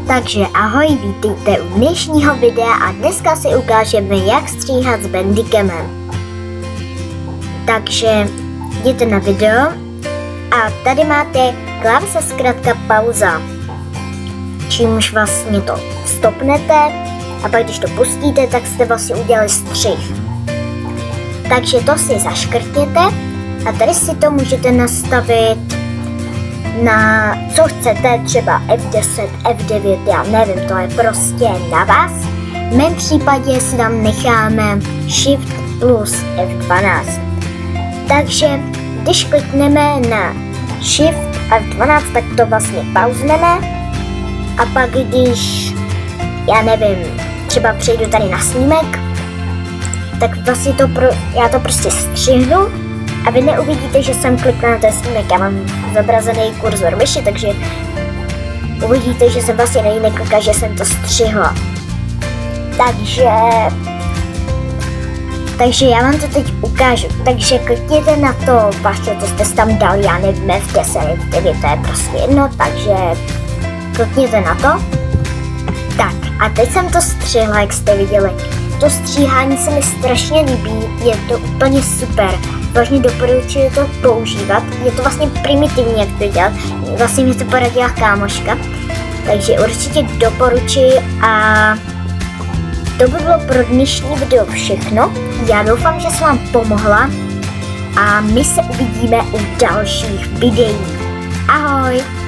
Takže ahoj, vítejte u dnešního videa a dneska si ukážeme, jak stříhat s Bandicamem. Takže jděte na video a tady máte klávesa zkrátka pauza, čímž vlastně to stopnete a pak když to pustíte, tak jste vlastně udělali střih. Takže to si zaškrtněte a tady si to můžete nastavit na co chcete, třeba F10, F9, já nevím, to je prostě na vás. V mém případě si tam necháme Shift plus F12. Takže když klikneme na Shift F12, tak to vlastně pauzneme a pak když, já nevím, třeba přejdu tady na snímek, tak vlastně já to prostě střihnu a vy neuvidíte, že jsem klikla na ten snímek. Já mám zobrazený kurzor myši, takže uvidíte, že jsem vlastně na ní neklikla, že jsem to střihla. Takže já vám to teď ukážu. Takže klikněte na to, vlastně to jste tam dal, já nevím, F10, F9, to je prostě jedno, takže klikněte na to. Tak a teď jsem to střihla, jak jste viděli. To stříhání se mi strašně líbí, je to úplně super. Vlastně doporučuji to používat, je to vlastně primitivní, jak to dělat, vlastně mě to poradila kámoška, takže určitě doporučuji a to by bylo pro dnešní video všechno. Já doufám, že jsem vám pomohla a my se uvidíme u dalších videí. Ahoj!